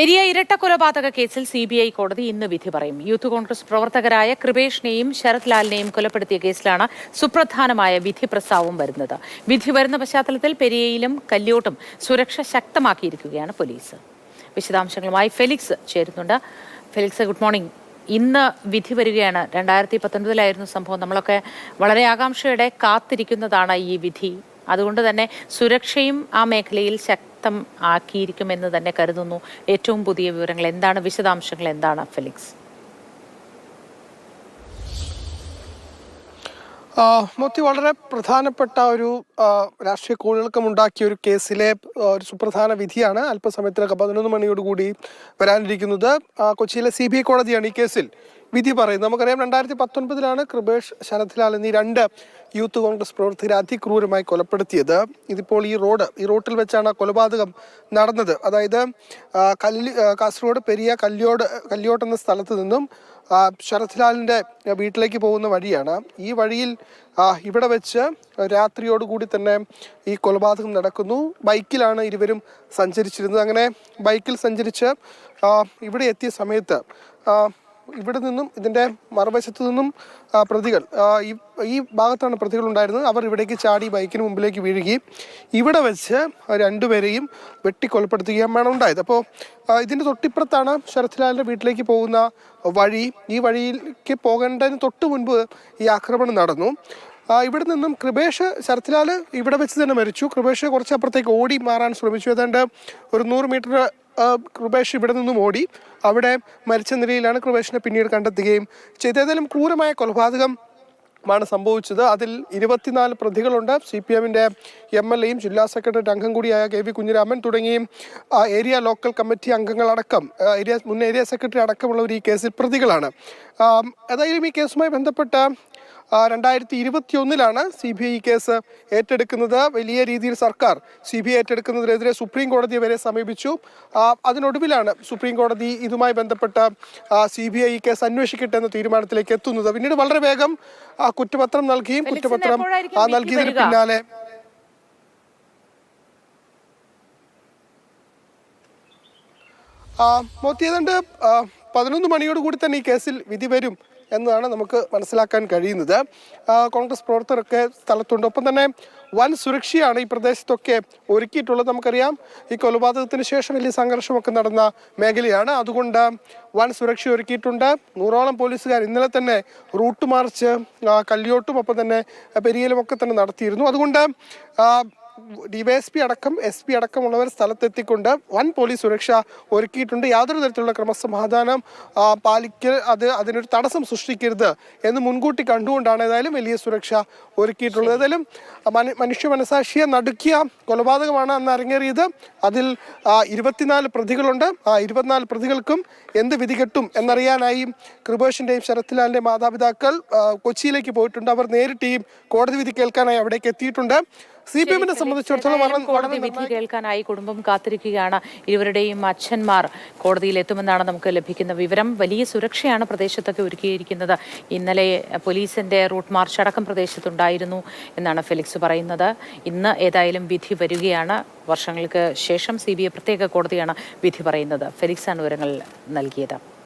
പെരിയ ഇരട്ടക്കൊലപാതക കേസിൽ സിബിഐ കോടതി ഇന്ന് വിധി പറയും. യൂത്ത് കോൺഗ്രസ് പ്രവർത്തകരായ കൃപേഷിനെയും ശരത് ലാലിനെയും കൊലപ്പെടുത്തിയ കേസിലാണ് സുപ്രധാനമായ വിധി പ്രസ്താവം വരുന്നത്. വിധി വരുന്ന പശ്ചാത്തലത്തിൽ പെരിയയിലും കല്യോട്ടും സുരക്ഷ ശക്തമാക്കിയിരിക്കുകയാണ് പോലീസ്. വിശദാംശങ്ങളുമായി ഫെലിക്സ് ചേരുന്നുണ്ട്. Felix, good morning. ഇന്ന് വിധി വരികയാണ്. 2019 സംഭവം. നമ്മളൊക്കെ വളരെ ആകാംക്ഷയോടെ കാത്തിരിക്കുന്നതാണ് ഈ വിധി. അതുകൊണ്ട് തന്നെ സുരക്ഷയും ആ മേഖലയിൽ ശക്തം ആക്കിയിരിക്കുമെന്ന് തന്നെ കരുതുന്നു. ഏറ്റവും പുതിയ വിവരങ്ങൾ എന്താണ്, വിശദാംശങ്ങൾ എന്താണ് ഫെലിക്സ്? മോത്തി, വളരെ പ്രധാനപ്പെട്ട ഒരു രാഷ്ട്രീയ കോളിളക്കം ഉണ്ടാക്കിയ ഒരു കേസിലെ ഒരു സുപ്രധാന വിധിയാണ് അല്പസമയത്തിനകം 11 മണിയോടുകൂടി വരാനിരിക്കുന്നത്. കൊച്ചിയിലെ CBI കോടതിയാണ് ഈ കേസിൽ വിധി പറയുന്നത്. നമുക്കറിയാം, 2019 കൃപേഷ്, ശരത് ലാൽ എന്നീ 2 യൂത്ത് കോൺഗ്രസ് പ്രവർത്തകരെ അതിക്രൂരമായി കൊലപ്പെടുത്തിയത്. ഇതിപ്പോൾ ഈ റോട്ടിൽ വെച്ചാണ് കൊലപാതകം നടന്നത്. അതായത് കാസർഗോഡ് പെരിയ കല്യോട്ട് എന്ന സ്ഥലത്ത് നിന്നും ശരത് ലാലിൻ്റെ വീട്ടിലേക്ക് പോകുന്ന വഴിയാണ്. ഈ വഴിയിൽ ഇവിടെ വെച്ച് രാത്രിയോടുകൂടി തന്നെ ഈ കൊലപാതകം നടക്കുന്നു. ബൈക്കിലാണ് ഇരുവരും സഞ്ചരിച്ചിരുന്നത്. അങ്ങനെ ബൈക്കിൽ സഞ്ചരിച്ച് ഇവിടെ എത്തിയ സമയത്ത് ഇവിടെ നിന്നും ഇതിൻ്റെ മറുവശത്തു നിന്നും പ്രതികൾ ഈ ഭാഗത്താണ് പ്രതികൾ ഉണ്ടായിരുന്നത്. അവർ ഇവിടേക്ക് ചാടി ബൈക്കിന് മുമ്പിലേക്ക് വീഴുകയും ഇവിടെ വെച്ച് 2 പേരെയും വെട്ടിക്കൊലപ്പെടുത്തുകയാണ് ഉണ്ടായത്. അപ്പോൾ ഇതിൻ്റെ തൊട്ടിപ്പുറത്താണ് ശരത് ലാലിൻ്റെ വീട്ടിലേക്ക് പോകുന്ന വഴി. ഈ വഴിയിലേക്ക് പോകേണ്ടതിന് തൊട്ട് മുൻപ് ഈ ആക്രമണം നടന്നു. ഇവിടെ നിന്നും കൃപേഷ്, ശരത് ലാൽ ഇവിടെ വെച്ച് തന്നെ മരിച്ചു. കൃപേഷ് കുറച്ചപ്പുറത്തേക്ക് ഓടി മാറാൻ ശ്രമിച്ചു. ഏതാണ്ട് ഒരു 100 മീറ്റർ കൃപേഷ് ഇവിടെ നിന്നും ഓടി. അവിടെ മരിച്ച നിലയിലാണ് കൃപേഷിനെ പിന്നീട് കണ്ടെത്തുകയും ചെയ്തത്. ഏതായാലും ക്രൂരമായ കൊലപാതകമാണ് സംഭവിച്ചത്. അതിൽ 24 പ്രതികളുണ്ട്. CPM-ൻ്റെ MLA-യും ജില്ലാ സെക്രട്ടറി അംഗം കൂടിയായ KV കുഞ്ഞിരാമൻ തുടങ്ങിയും ഏരിയ ലോക്കൽ കമ്മിറ്റി അംഗങ്ങളടക്കം മുൻ ഏരിയ സെക്രട്ടറി അടക്കമുള്ളവർ ഈ കേസിൽ പ്രതികളാണ്. ഏതായാലും ഈ കേസുമായി ബന്ധപ്പെട്ട 2021 CBI കേസ് ഏറ്റെടുക്കുന്നത്. വലിയ രീതിയിൽ സർക്കാർ CBI ഏറ്റെടുക്കുന്നതിനെതിരെ സുപ്രീം കോടതിയെ വരെ സമീപിച്ചു. അതിനൊടുവിലാണ് സുപ്രീം കോടതി ഇതുമായി ബന്ധപ്പെട്ട CBI കേസ് അന്വേഷിക്കട്ടെ എന്ന തീരുമാനത്തിലേക്ക് എത്തുന്നത്. പിന്നീട് വളരെ വേഗം കുറ്റപത്രം നൽകിയും കുറ്റപത്രം നൽകിയതിന് പിന്നാലെ മോത്തി, ഏതാണ്ട് 11 മണിയോടുകൂടി തന്നെ ഈ കേസിൽ വിധി വരും എന്നതാണ് നമുക്ക് മനസ്സിലാക്കാൻ കഴിയുന്നത്. കോൺഗ്രസ് പ്രവർത്തകരൊക്കെ സ്ഥലത്തുണ്ട്. ഒപ്പം തന്നെ വൻ സുരക്ഷയാണ് ഈ പ്രദേശത്തൊക്കെ ഒരുക്കിയിട്ടുള്ളത്. നമുക്കറിയാം, ഈ കൊലപാതകത്തിന് ശേഷം വലിയ സംഘർഷമൊക്കെ നടന്ന മേഖലയാണ്. അതുകൊണ്ട് വൻ സുരക്ഷ ഒരുക്കിയിട്ടുണ്ട്. 100ഓളം പോലീസുകാർ ഇന്നലെ തന്നെ റൂട്ട് മാർച്ച് കല്യോട്ടും ഒപ്പം തന്നെ പെരിയയിലും ഒക്കെ തന്നെ നടത്തിയിരുന്നു. അതുകൊണ്ട് DYSP അടക്കം SP അടക്കമുള്ളവർ സ്ഥലത്തെത്തിക്കൊണ്ട് വൻ പോലീസ് സുരക്ഷ ഒരുക്കിയിട്ടുണ്ട്. യാതൊരു തരത്തിലുള്ള ക്രമസമാധാനം അതിനൊരു തടസ്സം സൃഷ്ടിക്കരുത് എന്ന് മുൻകൂട്ടി കണ്ടുകൊണ്ടാണ് ഏതായാലും വലിയ സുരക്ഷ ഒരുക്കിയിട്ടുള്ളത്. ഏതായാലും മനുഷ്യ മനസാക്ഷിയെ നടുക്കിയ കൊലപാതകമാണ് അന്ന് അരങ്ങേറിയത്. അതിൽ 24 പ്രതികളുണ്ട്. 24 പ്രതികൾക്കും എന്ത് വിധി കിട്ടും എന്നറിയാനായി കൃപേഷിൻ്റെയും ശരത് ലാലിൻ്റെയും മാതാപിതാക്കൾ കൊച്ചിയിലേക്ക് പോയിട്ടുണ്ട്. അവർ നേരിട്ട് ഈ കോടതി വിധി കേൾക്കാനായി അവിടേക്ക് എത്തിയിട്ടുണ്ട്. CPM-നെ സംബന്ധിച്ചിടത്തോളം കോടതി വിധി കേൾക്കാനായി കുടുംബം കാത്തിരിക്കുകയാണ്. ഇരുവരുടെയും അച്ഛന്മാർ കോടതിയിൽ എത്തുമെന്നാണ് നമുക്ക് ലഭിക്കുന്ന വിവരം. വലിയ സുരക്ഷയാണ് പ്രദേശത്തൊക്കെ ഒരുക്കിയിരിക്കുന്നത്. ഇന്നലെ പോലീസിന്റെ റൂട്ട് മാർച്ച് അടക്കം പ്രദേശത്തുണ്ടായിരുന്നു എന്നാണ് ഫെലിക്സ് പറയുന്നത്. ഇന്ന് ഏതായാലും വിധി വരികയാണ്. വർഷങ്ങൾക്ക് ശേഷം CBI പ്രത്യേക കോടതിയാണ് വിധി പറയുന്നത്. ഫെലിക്സാണ് വിവരങ്ങൾ നൽകിയത്.